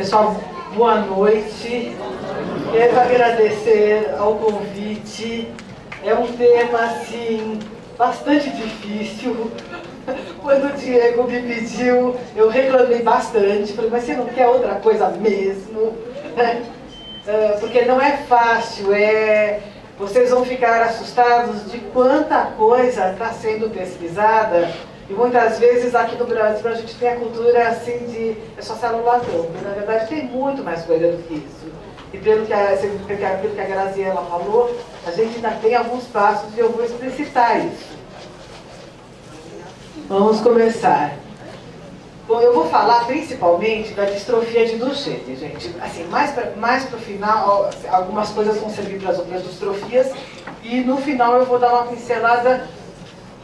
Pessoal, boa noite. Quero agradecer ao convite. É um tema, assim, bastante difícil. Quando o Diego me pediu, eu reclamei bastante. Falei, mas você não quer outra coisa mesmo? Porque não é fácil, vocês vão ficar assustados de quanta coisa está sendo pesquisada. E muitas vezes aqui no Brasil a gente tem a cultura assim de é só célula tronco. Na verdade tem muito mais coisa do que isso. E pelo que a Graziela falou, a gente ainda tem alguns passos e eu vou explicitar isso. Vamos começar. Bom, eu vou falar principalmente da distrofia de Duchenne, gente. Assim, mais para o final, algumas coisas vão servir para as outras distrofias. E no final eu vou dar uma pincelada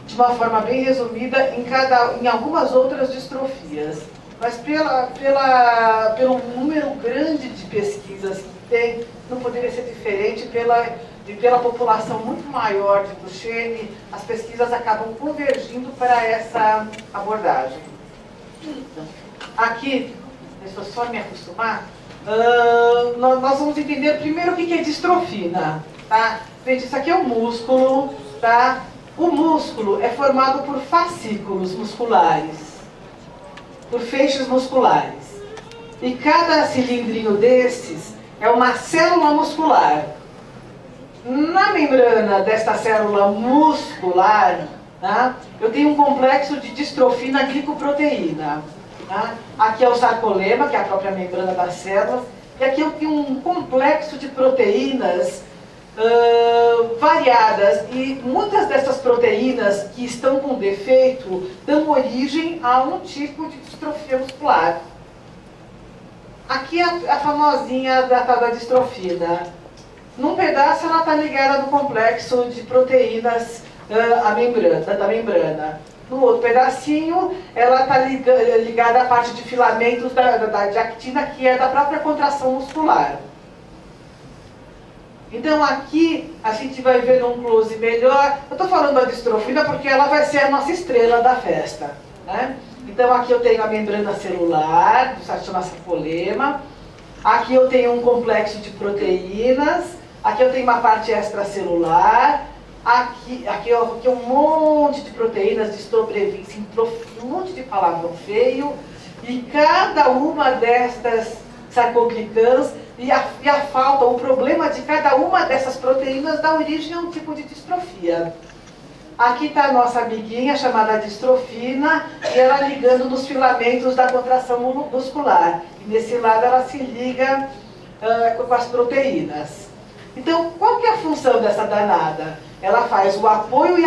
de uma forma bem resumida em algumas outras distrofias. Mas pelo número grande de pesquisas que tem, não poderia ser diferente pela população muito maior de Duchenne, as pesquisas acabam convergindo para essa abordagem. Então, aqui, deixa eu só me acostumar, nós vamos entender primeiro o que é distrofina. Tá? Gente, isso aqui é o músculo, tá? O músculo é formado por fascículos musculares, por feixes musculares. E cada cilindrinho desses é uma célula muscular. Na membrana desta célula muscular, tá, eu tenho um complexo de distrofina glicoproteína. Tá? Aqui é o sarcolema, que é a própria membrana da célula. E aqui eu tenho um complexo de proteínas variadas, e muitas dessas proteínas que estão com defeito dão origem a um tipo de distrofia muscular. Aqui é a famosinha da tal da distrofina. Num pedaço ela está ligada no complexo de proteínas da membrana. No outro pedacinho ela está ligada à parte de filamentos de actina, que é da própria contração muscular. Então aqui a gente vai ver num close melhor. Eu estou falando da distrofina porque ela vai ser a nossa estrela da festa, né? Então aqui eu tenho a membrana celular, que chama sarcolema. Aqui eu tenho um complexo de proteínas. Aqui eu tenho uma parte extracelular. Aqui um monte de proteínas, distobrevin, sintrofina, um monte de palavrão feio. E cada uma destas sarcoglicans e a falta, o problema de cada uma dessas proteínas dá origem a um tipo de distrofia. Aqui está a nossa amiguinha chamada distrofina, e ela ligando nos filamentos da contração muscular. E nesse lado ela se liga com as proteínas. Então, qual que é a função dessa danada? Ela faz o apoio e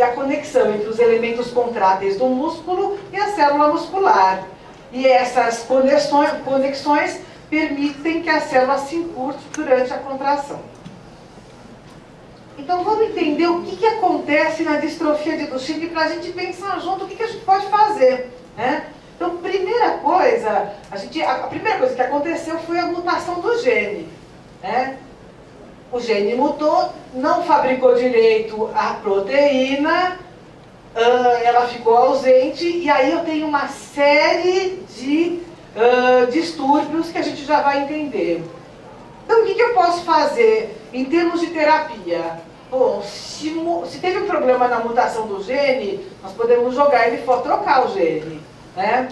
a conexão entre os elementos contráteis do músculo e a célula muscular. E essas conexões permitem que a célula se encurte durante a contração. Então vamos entender o que acontece na distrofia de Duchenne para a gente pensar junto o que a gente pode fazer, né? Então, primeira coisa, a primeira coisa que aconteceu foi a mutação do gene, né? O gene mutou, não fabricou direito a proteína, ela ficou ausente, e aí eu tenho uma série de distúrbios que a gente já vai entender. Então, o que eu posso fazer em termos de terapia? Bom, se teve um problema na mutação do gene, nós podemos jogar ele fora, trocar o gene, né?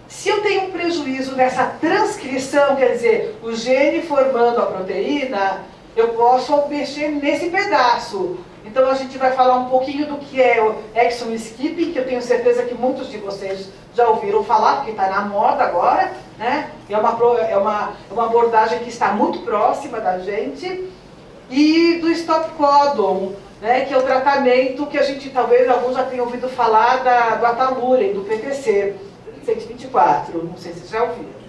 Se eu tenho um prejuízo nessa transcrição, quer dizer, o gene formando a proteína, eu posso mexer nesse pedaço. Então a gente vai falar um pouquinho do que é o exon skipping, que eu tenho certeza que muitos de vocês já ouviram falar, porque está na moda agora, né? É uma abordagem que está muito próxima da gente. E do stop codon, né? Que é o tratamento que a gente, talvez alguns já tenham ouvido falar do Ataluren, do PTC 124, não sei se vocês já ouviram.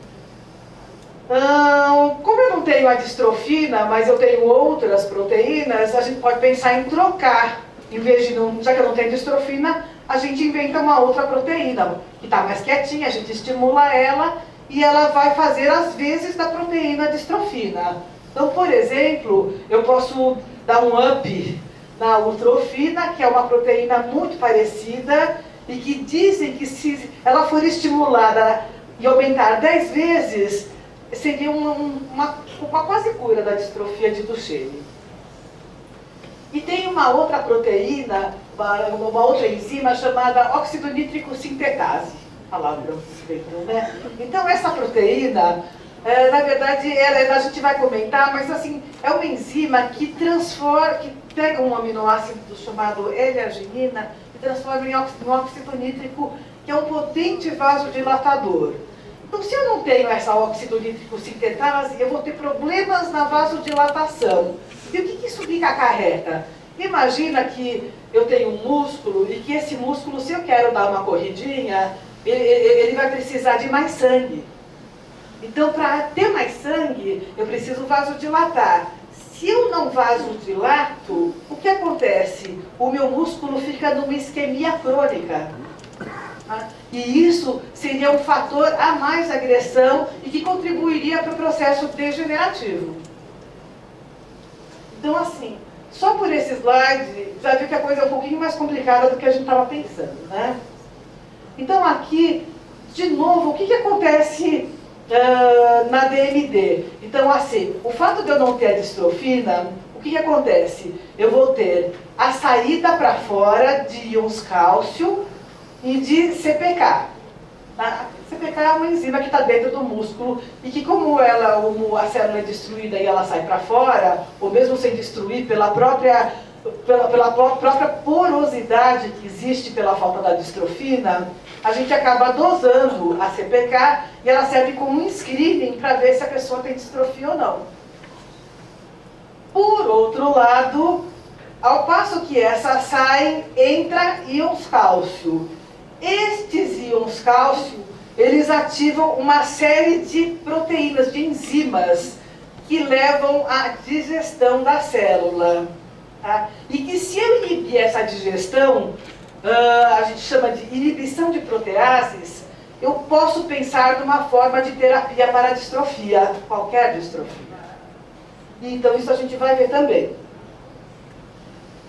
Como eu não tenho a distrofina, mas eu tenho outras proteínas, a gente pode pensar em trocar. Em vez de, já que eu não tenho distrofina, a gente inventa uma outra proteína, que está mais quietinha, a gente estimula ela e ela vai fazer as vezes da proteína distrofina. Então, por exemplo, eu posso dar um up na ultrofina, que é uma proteína muito parecida, e que dizem que se ela for estimulada e aumentar 10 vezes, seria uma quase cura da distrofia de Duchenne. E tem uma outra proteína, uma outra enzima chamada óxido nítrico sintetase. Palavra, né? Então essa proteína, na verdade, a gente vai comentar, mas assim, é uma enzima que transforma, que pega um aminoácido chamado L-arginina e transforma em óxido nítrico, que é um potente vasodilatador. Então, se eu não tenho essa óxido nítrico sintetase, eu vou ter problemas na vasodilatação. E o que isso me acarreta? Imagina que eu tenho um músculo e que esse músculo, se eu quero dar uma corridinha, ele vai precisar de mais sangue. Então, para ter mais sangue, eu preciso vasodilatar. Se eu não vasodilato, o que acontece? O meu músculo fica numa isquemia crônica. E isso seria um fator a mais de agressão e que contribuiria para o processo degenerativo. Então, assim, só por esse slide, já viu que a coisa é um pouquinho mais complicada do que a gente estava pensando, né? Então, aqui, de novo, o que acontece na DMD? Então, assim, o fato de eu não ter a distrofina, o que acontece? Eu vou ter a saída para fora de íons cálcio e de CPK. Tá? CPK é uma enzima que está dentro do músculo e que, como a célula é destruída e ela sai para fora, ou mesmo sem destruir pela própria porosidade que existe pela falta da distrofina, a gente acaba dosando a CPK e ela serve como um screening para ver se a pessoa tem distrofia ou não. Por outro lado, ao passo que essa sai, entra íons cálcio. Estes íons cálcio, eles ativam uma série de proteínas, de enzimas, que levam à digestão da célula. Tá? E que se eu inibir essa digestão, a gente chama de inibição de proteases, eu posso pensar numa forma de terapia para a distrofia, qualquer distrofia. Então isso a gente vai ver também.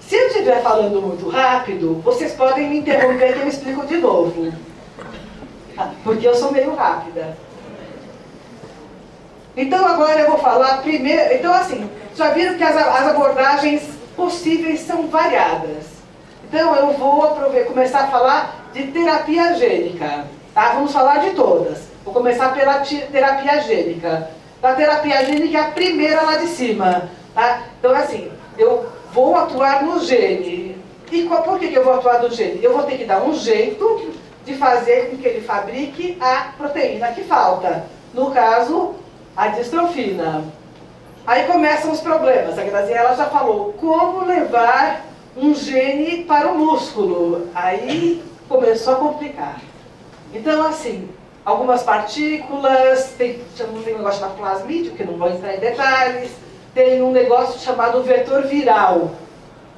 Se eu estiver falando muito rápido, vocês podem me interromper que eu explico de novo. Porque eu sou meio rápida. Então agora eu vou falar primeiro... Então assim, já viram que as abordagens possíveis são variadas. Então eu vou começar a falar de terapia gênica. Tá? Vamos falar de todas. Vou começar pela terapia gênica. A terapia gênica é a primeira lá de cima. Tá? Então assim, eu vou atuar no gene. E por que eu vou atuar no gene? Eu vou ter que dar um jeito de fazer com que ele fabrique a proteína que falta. No caso, a distrofina. Aí começam os problemas. A Graziella já falou como levar um gene para o músculo. Aí começou a complicar. Então, assim, algumas partículas, tem um negócio chamado plasmídio, que não vou entrar em detalhes, tem um negócio chamado vetor viral,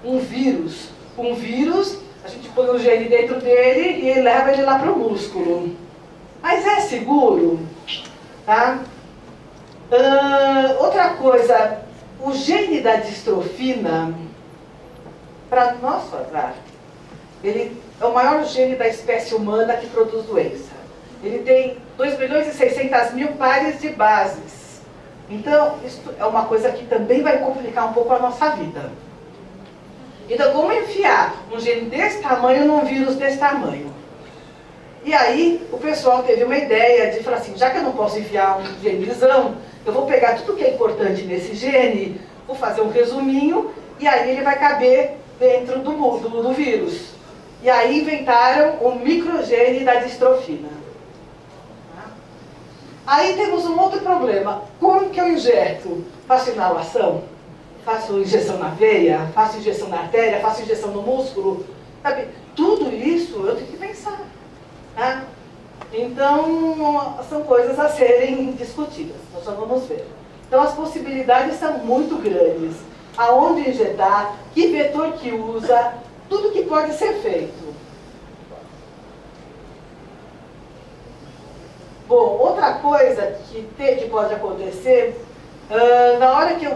um vírus. Um vírus, a gente põe o gene dentro dele e leva ele lá para o músculo. Mas é seguro? Tá? Outra coisa, o gene da distrofina, para nosso azar, ele é o maior gene da espécie humana que produz doença. Ele tem 2.600.000 pares de bases. Então, isso é uma coisa que também vai complicar um pouco a nossa vida. Então, como enfiar um gene desse tamanho num vírus desse tamanho? E aí, o pessoal teve uma ideia de falar assim, já que eu não posso enfiar um genezão, eu vou pegar tudo que é importante nesse gene, vou fazer um resuminho, e aí ele vai caber dentro do vírus. E aí inventaram o microgene da distrofina. Aí temos um outro problema. Como que eu injeto? Faço inalação? Faço injeção na veia? Faço injeção na artéria? Faço injeção no músculo? Sabe? Tudo isso eu tenho que pensar. Tá? Então, são coisas a serem discutidas. Nós já vamos ver. Então, as possibilidades são muito grandes. Aonde injetar, que vetor que usa, tudo que pode ser feito. Bom, outra coisa que pode acontecer, na hora que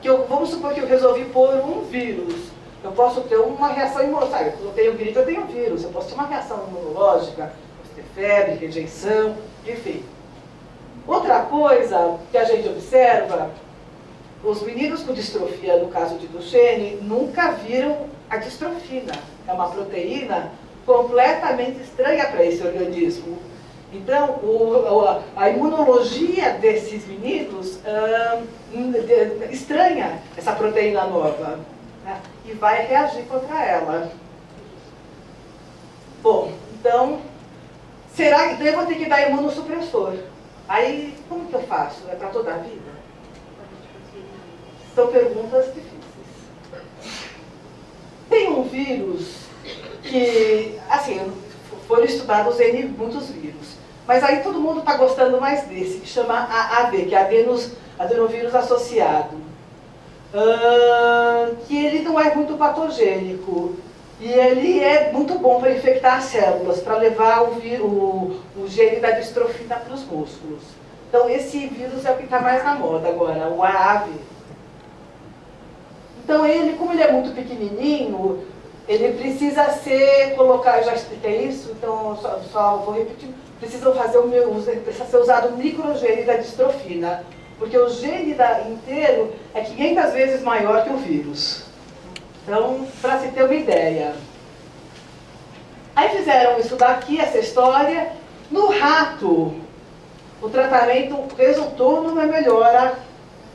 eu, vamos supor que eu resolvi pôr um vírus, eu posso ter uma reação imunológica. Quando eu tenho gripe, eu tenho vírus, eu posso ter uma reação imunológica, posso ter febre, rejeição, enfim. Outra coisa que a gente observa, os meninos com distrofia, no caso de Duchenne, nunca viram a distrofina. É uma proteína completamente estranha para esse organismo. Então, a imunologia desses meninos estranha essa proteína nova, né? E vai reagir contra ela. Bom, então, será que eu vou ter que dar imunossupressor? Aí, como que eu faço? É para toda a vida? São perguntas difíceis. Tem um vírus que, assim, foram estudados muitos vírus, mas aí todo mundo está gostando mais desse, que chama AAV, que é adenovírus associado, que ele não é muito patogênico, e ele é muito bom para infectar as células, para levar o gene da distrofina para os músculos. Então esse vírus é o que está mais na moda agora, o AAV. Então ele, como ele é muito pequenininho, ele precisa ser colocado, eu já expliquei isso, então só vou repetir, precisa ser usado o microgene da distrofina, porque o gene inteiro é 500 vezes maior que o vírus. Então, para se ter uma ideia. Aí fizeram isso daqui, essa história. No rato, o tratamento resultou numa melhora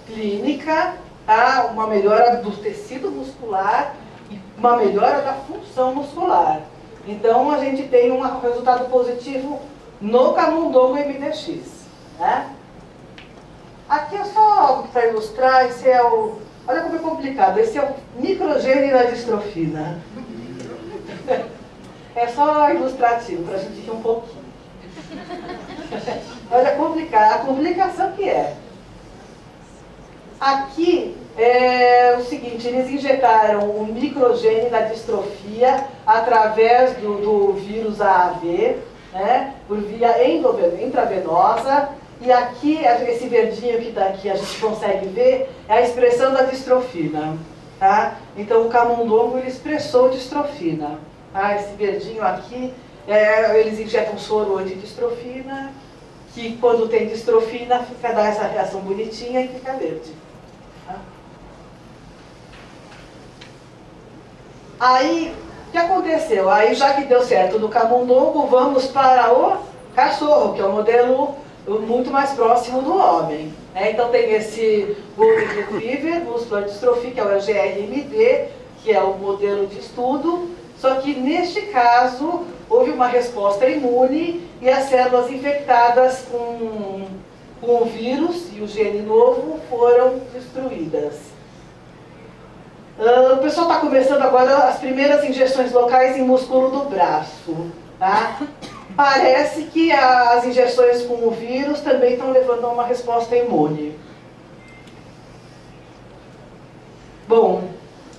clínica, tá? Uma melhora do tecido muscular e uma melhora da função muscular. Então, a gente tem um resultado positivo no camundongo MDX. Né? Aqui é só para ilustrar, esse é o... Olha como é complicado, esse é o microgene da distrofina. É só ilustrativo, para a gente rir um pouquinho. Olha a complicação que é. Aqui é o seguinte, eles injetaram o microgene da distrofia através do vírus AAV, né, por via intravenosa. E aqui, esse verdinho que está aqui, a gente consegue ver, é a expressão da distrofina. Tá? Então, o camundongo ele expressou distrofina. Tá? Esse verdinho aqui, eles injetam soro antidistrofina, que quando tem distrofina, dá essa reação bonitinha e fica verde. Tá? Aí, o que aconteceu? Aí, já que deu certo no camundongo, vamos para o cachorro, que é o modelo muito mais próximo do homem. Então tem esse Golden Retriever, Muscular Dystrophy, que é o GRMD, que é o modelo de estudo, só que neste caso houve uma resposta imune e as células infectadas com o vírus e o gene novo foram destruídas. O pessoal está começando agora as primeiras injeções locais em músculo do braço. Tá? Parece que as injeções com o vírus também estão levando a uma resposta imune. Bom,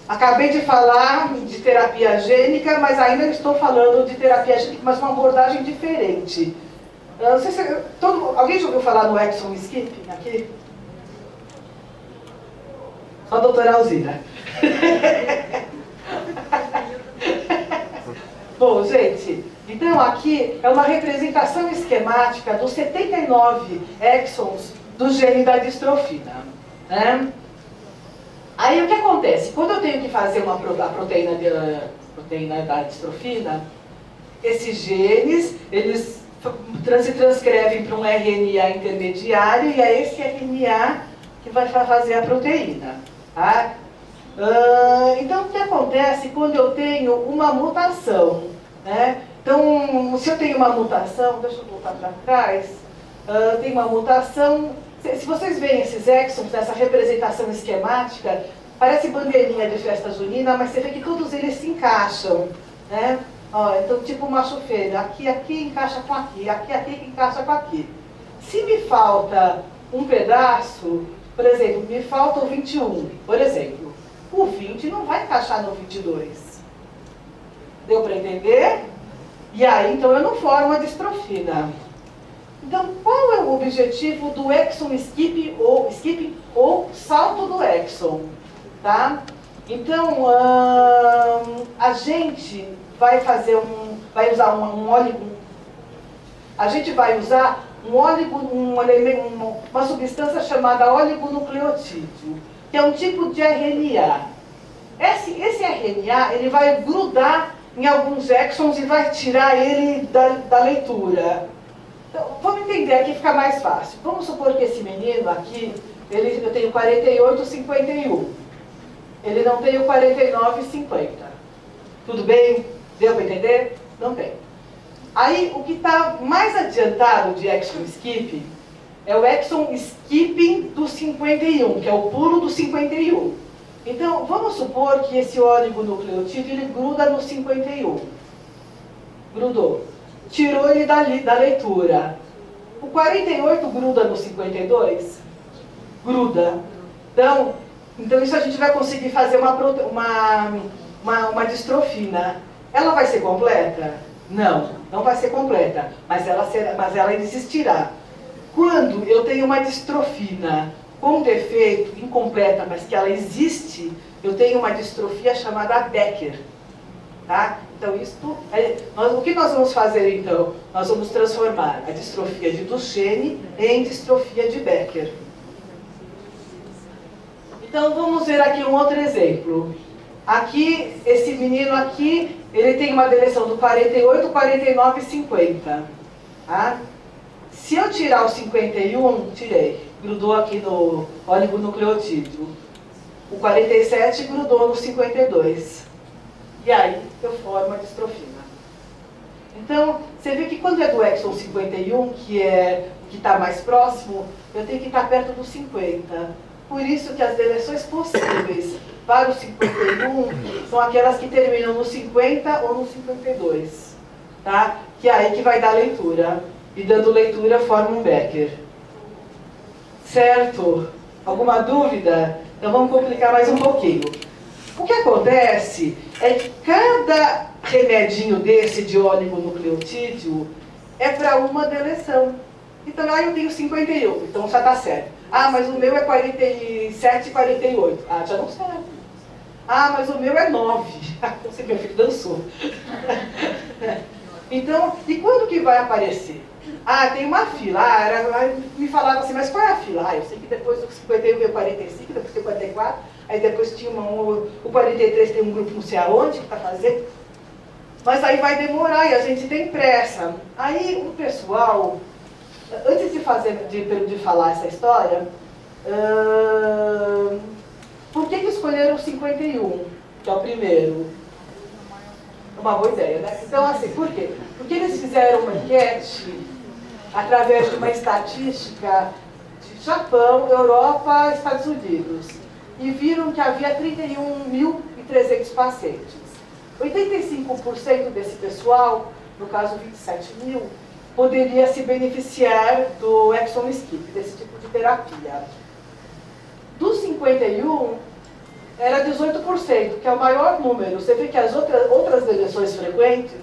acabei de falar de terapia gênica, mas ainda estou falando de terapia gênica, mas uma abordagem diferente. Não sei se, alguém já ouviu falar no exon skipping aqui? Só a doutora Alzira. Bom, gente, então aqui é uma representação esquemática dos 79 exons do gene da distrofina. Né? Aí o que acontece? Quando eu tenho que fazer a proteína da distrofina, esses genes, eles se transcrevem para um RNA intermediário e é esse RNA que vai fazer a proteína. Tá? Então, o que acontece quando eu tenho uma mutação? Né? Então, se eu tenho uma mutação, deixa eu voltar para trás, tem uma mutação, se vocês veem esses exons, essa representação esquemática, parece bandeirinha de festa junina, mas você vê que todos eles se encaixam. Né? Então, tipo uma chufeira, aqui encaixa com aqui encaixa com aqui. Se me falta um pedaço, por exemplo, me falta o 21, por exemplo, o 20 não vai encaixar no 22. Deu para entender? E aí, então, eu não formo a distrofina. Então, qual é o objetivo do exon skipping ou salto do exon? Tá? Então, a gente vai usar a gente vai usar uma substância chamada oligonucleotídeo, que é um tipo de RNA. Esse RNA ele vai grudar em alguns exons e vai tirar ele da leitura. Então, vamos entender aqui, fica mais fácil. Vamos supor que esse menino aqui, eu tenho 48, 51. Ele não tem o 49, 50. Tudo bem? Deu para entender? Não tem. Aí, o que está mais adiantado de exon skip é o exon skipping do 51, que é o pulo do 51. Então, vamos supor que esse oligonucleotídeo ele gruda no 51. Grudou. Tirou ele da leitura. O 48 gruda no 52? Gruda. Então isso a gente vai conseguir fazer uma distrofina. Ela vai ser completa? Não, não vai ser completa, mas ela existirá. Quando eu tenho uma distrofina com defeito, incompleta, mas que ela existe, eu tenho uma distrofia chamada Becker. Tá? Então, o que nós vamos fazer, então? Nós vamos transformar a distrofia de Duchenne em distrofia de Becker. Então, vamos ver aqui um outro exemplo. Aqui, esse menino aqui, ele tem uma deleção do 48, 49 e 50. Tá? Se eu tirar o 51, tirei. Grudou aqui no oligonucleotídeo. O 47 grudou no 52. E aí eu formo a distrofina. Então, você vê que quando é do exon 51, que é o que está mais próximo, eu tenho que estar perto do 50. Por isso que as deleções possíveis para o 51 são aquelas que terminam no 50 ou no 52. Tá? Que é aí que vai dar leitura. E dando leitura forma um Becker. Certo? Alguma dúvida? Então vamos complicar mais um pouquinho. O que acontece é que cada remedinho desse de oligonucleotídeo é para uma deleção. Então, eu tenho 51, então já está certo. Mas o meu é 47 e 48. Já não serve. Mas o meu é 9. Você, meu filho, dançou. Então, e quando que vai aparecer? Tem uma fila. Me falavam assim, mas qual é a fila? Eu sei que depois do 51 veio 45, depois tem 44, aí depois tinha o 43 tem um grupo não sei aonde que está fazendo. Mas aí vai demorar e a gente tem pressa. Aí o pessoal, antes de falar essa história, por que escolheram o 51, que é o primeiro? Uma boa ideia, né? Então, assim, por quê? Porque eles fizeram uma enquete através de uma estatística de Japão, Europa, Estados Unidos, e viram que havia 31.300 pacientes. 85% desse pessoal, no caso 27 mil, poderia se beneficiar do exon skip, desse tipo de terapia. Dos 51, era 18%, que é o maior número. Você vê que as outras deleções frequentes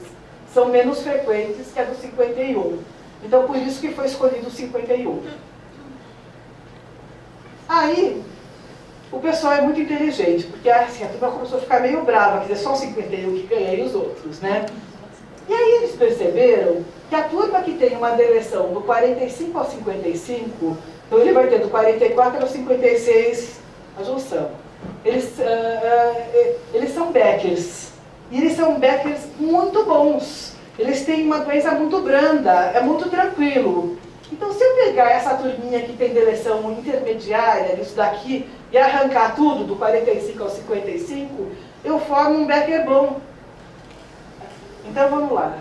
são menos frequentes que a do 51. Então, por isso que foi escolhido o 51. Aí, o pessoal é muito inteligente, porque assim, a turma começou a ficar meio brava, quer dizer, só o 51 que ganha e os outros, né? E aí eles perceberam que a turma que tem uma deleção do 45 ao 55, então ele vai ter do 44 ao 56 a junção. Eles são Beckers. E eles são Beckers muito bons. Eles têm uma doença muito branda, é muito tranquilo. Então, se eu pegar essa turminha que tem deleção intermediária, isso daqui, e arrancar tudo do 45 ao 55, eu formo um Becker bom. Então, vamos lá.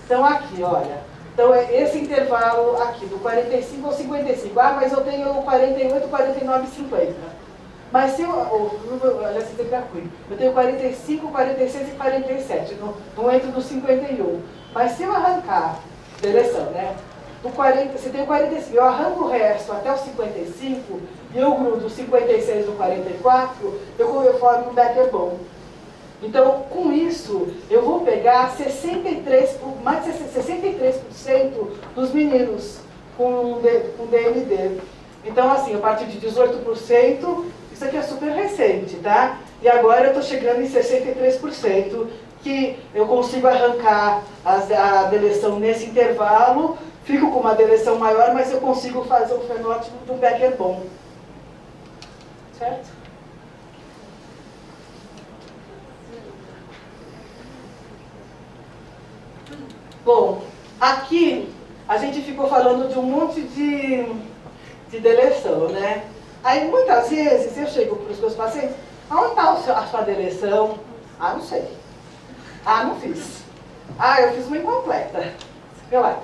Então, aqui, olha. Então, é esse intervalo aqui, do 45 ao 55. Mas eu tenho 48, 49 e 50. Mas se eu tenho 45, 46 e 47, não entro no 51. Mas se eu arrancar, deleção, né? Se tem o 45, eu arranco o resto até o 55, e eu grudo o 56 no 44, eu formo um Becker bom. Então, com isso, eu vou pegar mais de 63% dos meninos com DMD. Então, assim, a partir de 18%, isso aqui é super recente, tá? E agora eu estou chegando em 63%, que eu consigo arrancar a deleção nesse intervalo, fico com uma deleção maior, mas eu consigo fazer o fenótipo de um Becker bom. Certo? Bom, aqui a gente ficou falando de um monte de deleção, né? Aí muitas vezes eu chego para os meus pacientes, aonde está a sua deleção? Ah, não sei. Ah, não fiz. Ah, eu fiz uma incompleta. Sei lá.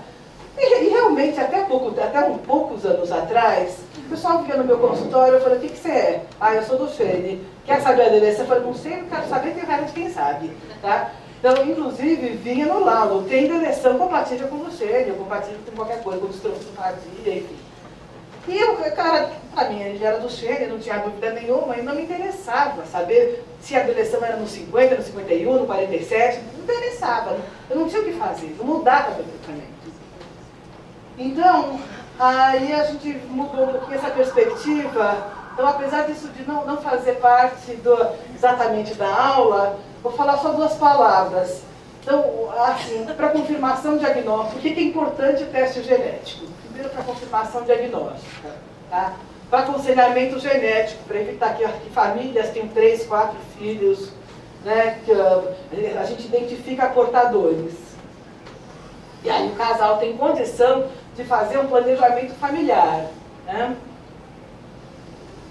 E realmente, até poucos anos atrás, o pessoal vinha no meu consultório, eu falei, o que você é? Ah, eu sou do Xene. Quer saber a deleção? Eu falei, não sei, não quero saber, tem cara de quem sabe. Tá? Então, inclusive, vinha no laudo, tem deleção compatível com o Xene, ou compatível com qualquer coisa, com distrofopatia, enfim. E o cara, para mim, ele era do Xene, não tinha dúvida nenhuma, e não me interessava saber se a deleção era no 50, no 51, no 47, não interessava. Eu não tinha o que fazer, não mudava meu tratamento. Então, aí a gente mudou um pouquinho essa perspectiva. Então, apesar disso de não fazer parte exatamente da aula, vou falar só duas palavras. Então, assim, para confirmação diagnóstica, o que é importante o teste genético? Primeiro, para confirmação diagnóstica, tá? Para aconselhamento genético, para evitar que famílias tenham 3, 4 filhos, né? Que a gente identifica portadores. E aí o casal tem condição de fazer um planejamento familiar, né?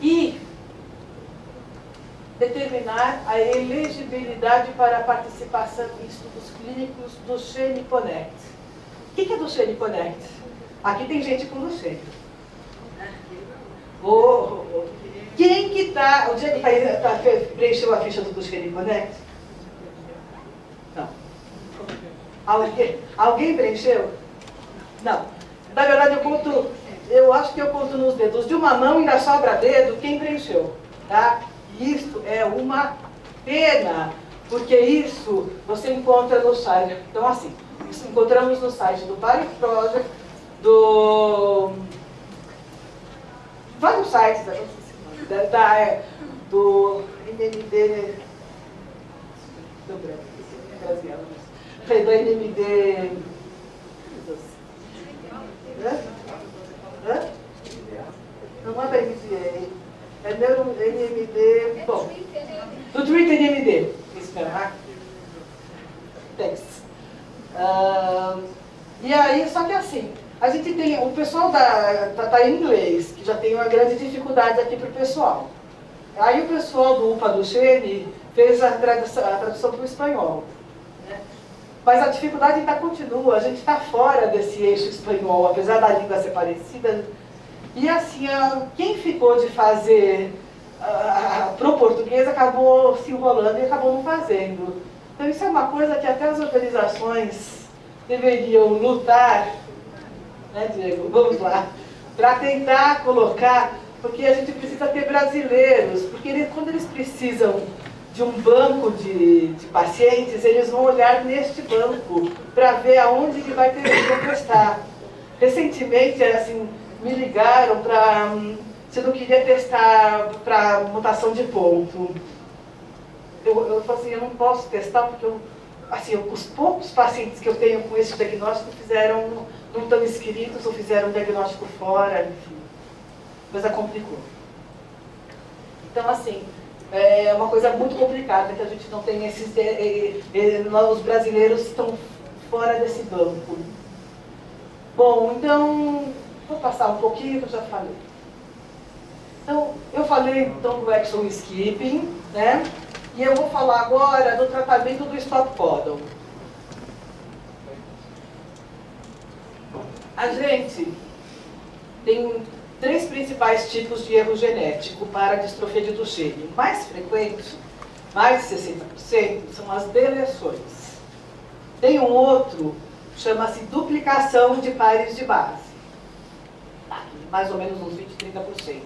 E determinar a elegibilidade para a participação em estudos clínicos do Xene Connect. O que é do Xene Connect? Aqui tem gente com do Xene. Quem que está... O dia que preencheu a ficha do Xene Connect? Não. Alguém preencheu? Não. Na verdade, eu acho que eu conto nos dedos de uma mão, ainda sobra dedo, quem preencheu. Tá? Isso é uma pena, porque isso você encontra no site. Então, assim, isso encontramos no site do Parent Project, vários sites do NMD, do NMD. Não é da MDA, é NMD, bom, do Treat NMD, isso mesmo, thanks. E aí, só que assim, a gente tem, o pessoal tá em inglês, que já tem uma grande dificuldade aqui para o pessoal. Aí o pessoal do UPA do Xene fez a tradução para o espanhol. Mas a dificuldade ainda continua, a gente está fora desse eixo espanhol, apesar da língua ser parecida. E assim, quem ficou de fazer para o português acabou se enrolando e acabou não fazendo. Então isso é uma coisa que até as organizações deveriam lutar, né, Diego? Vamos lá, para tentar colocar, porque a gente precisa ter brasileiros, porque quando eles precisam de um banco de pacientes, eles vão olhar neste banco para ver aonde ele vai ter que testar. Recentemente, assim, me ligaram para se eu não queria testar para mutação de ponto. Eu falei assim, eu não posso testar porque os poucos pacientes que eu tenho com esse diagnóstico não estão inscritos ou fizeram um diagnóstico fora, enfim. A coisa complicou. Então, assim, é uma coisa muito complicada que a gente não tem os brasileiros estão fora desse banco. Bom, então, vou passar um pouquinho que eu já falei. Então, eu falei então do exon skipping, né? E eu vou falar agora do tratamento do stop codon. A gente tem 3 principais tipos de erro genético para a distrofia de Duchenne. O mais frequente, mais de 60%, são as deleções. Tem um outro, chama-se duplicação de pares de base. Mais ou menos uns 20, 30%.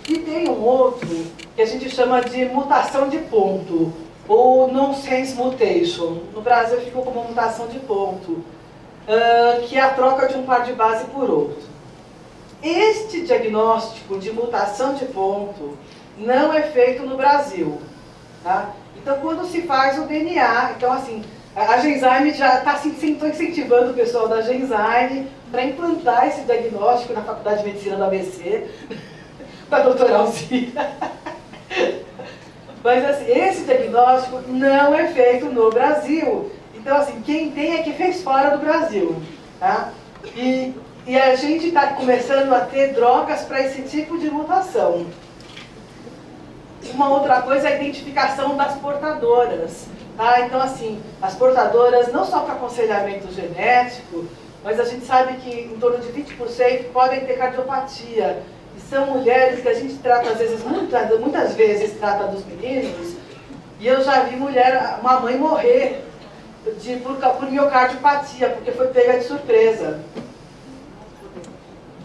E tem um outro que a gente chama de mutação de ponto, ou nonsense mutation. No Brasil ficou como mutação de ponto, que é a troca de um par de base por outro. Este diagnóstico de mutação de ponto não é feito no Brasil. Tá? Então, quando se faz o DNA, então assim, a Genzyme já está incentivando o pessoal da Genzyme para implantar esse diagnóstico na Faculdade de Medicina da ABC, com a doutora Alzira. Mas assim, esse diagnóstico não é feito no Brasil. Então, assim, quem tem é que fez fora do Brasil. Tá? E a gente está começando a ter drogas para esse tipo de mutação. Uma outra coisa é a identificação das portadoras. Tá? Então, assim, as portadoras, não só para aconselhamento genético, mas a gente sabe que em torno de 20% podem ter cardiopatia. E são mulheres que a gente trata, às vezes, muitas vezes trata dos meninos, e eu já vi uma mãe morrer por miocardiopatia, porque foi pega de surpresa.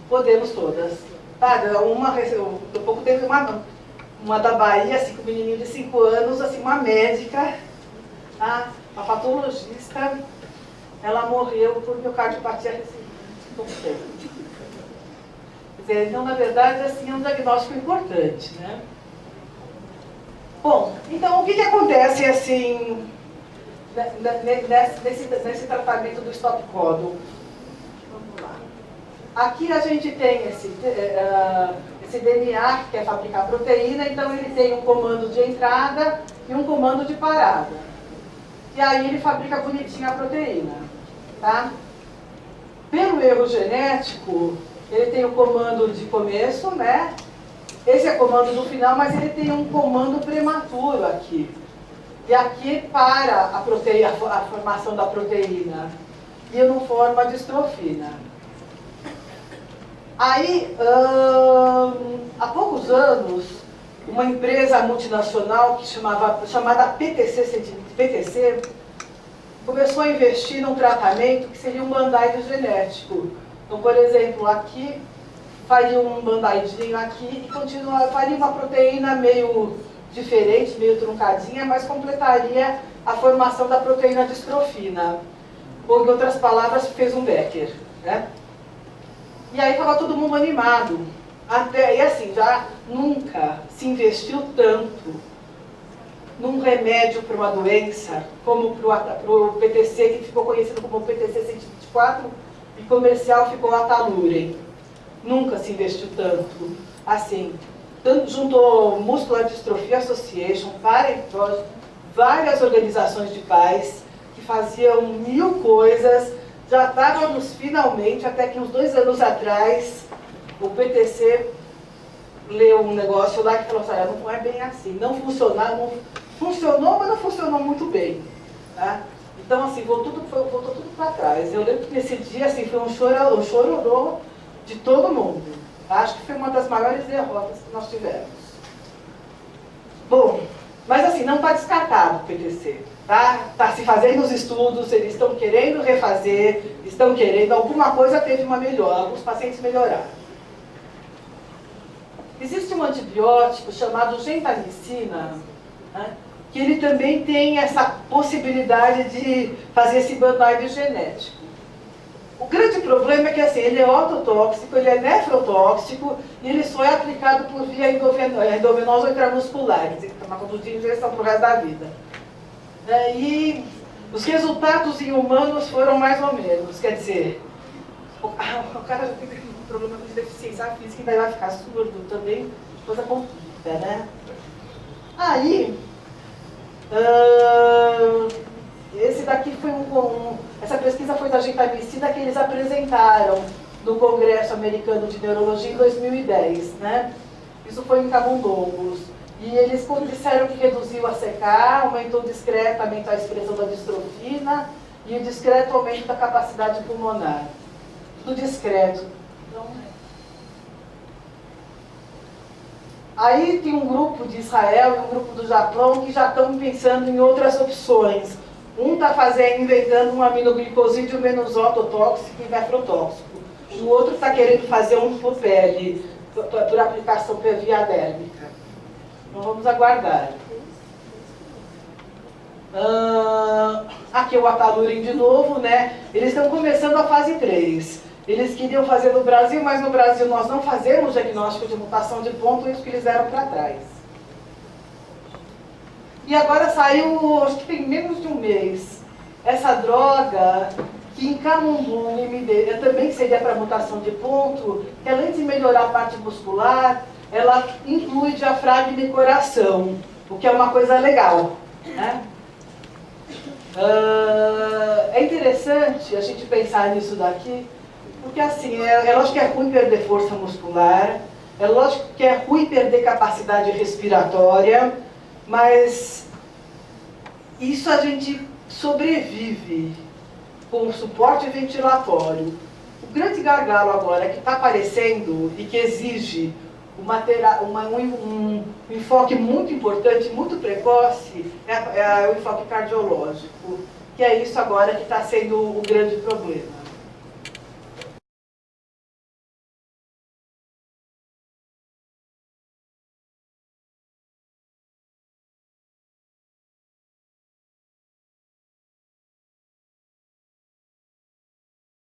Podemos todas. Tá? Há pouco teve uma da Bahia, assim, com um menininho de 5 anos, assim, uma médica, tá? Uma patologista, ela morreu por miocardiopatia recente. Então, na verdade, assim, é um diagnóstico importante, né? Bom, então, o que acontece, assim, nesse tratamento do stop codon? Vamos lá. Aqui a gente tem esse DNA que quer fabricar proteína, então ele tem um comando de entrada e um comando de parada. E aí ele fabrica bonitinho a proteína, tá? Pelo erro genético, ele tem o comando de começo, né? Esse é o comando do final, mas ele tem um comando prematuro aqui. E aqui para a formação da proteína. E não forma a distrofina. Aí, há poucos anos, uma empresa multinacional chamada PTC começou a investir num tratamento que seria um band-aid genético. Então, por exemplo, aqui faria um band-aidinho aqui e faria uma proteína meio diferente, meio truncadinha, mas completaria a formação da proteína distrofina. Ou, em outras palavras, fez um Becker, né? E aí estava todo mundo animado. E assim, já nunca se investiu tanto num remédio para uma doença como para o PTC, que ficou conhecido como PTC 124, e comercial ficou Atalurem. Nunca se investiu tanto. Assim, juntou Muscular Dystrophy Association, Parentose, várias organizações de pais que faziam 1000 coisas. Já estávamos finalmente, até que uns 2 anos atrás, o PTC leu um negócio lá que falou assim, olha, não é bem assim, não funcionou, mas não funcionou muito bem. Tá? Então, assim, voltou tudo para trás. Eu lembro que nesse dia, assim, foi um chororô de todo mundo. Acho que foi uma das maiores derrotas que nós tivemos. Bom, mas assim, não está descartado o PTC. Tá se fazendo os estudos, eles estão querendo refazer, alguma coisa teve uma melhora, alguns pacientes melhoraram. Existe um antibiótico chamado gentamicina, né, que ele também tem essa possibilidade de fazer esse band-aid genético. O grande problema é que assim, ele é ototóxico, ele é nefrotóxico e ele só é aplicado por via endovenosa ou intramuscular, quer dizer, uma conduta de injeção para o resto da vida. E os resultados em humanos foram mais ou menos, quer dizer, o cara já tem um problema de deficiência física e daí vai ficar surdo também, coisa complica, né? Aí, esse daqui foi essa pesquisa foi da gentamicina que eles apresentaram no Congresso Americano de Neurologia em 2010, né? Isso foi em camundongos. E eles disseram que reduziu a CK, aumentou discretamente a expressão da distrofina e o discreto aumento da capacidade pulmonar. Tudo discreto. Então, aí tem um grupo de Israel e um grupo do Japão que já estão pensando em outras opções. Um está inventando um aminoglicosídeo menos ototóxico e nefrotóxico. O outro está querendo fazer um por pele, por aplicação por via dérmica. Então vamos aguardar. Aqui o Atalurem de novo, né? Eles estão começando a fase 3. Eles queriam fazer no Brasil, mas no Brasil nós não fazemos diagnóstico de mutação de ponto, isso que eles deram para trás. E agora saiu, acho que tem menos de um mês, essa droga que em camundongo e mineira também seria para mutação de ponto, que além de melhorar a parte muscular, ela inclui diafragma e coração, o que é uma coisa legal, né? É interessante a gente pensar nisso daqui, porque assim, é lógico que é ruim perder força muscular, é lógico que é ruim perder capacidade respiratória, mas isso a gente sobrevive com suporte ventilatório. O grande gargalo agora que está aparecendo e que exige um enfoque muito importante, muito precoce, é o enfoque cardiológico, que é isso agora que está sendo o grande problema.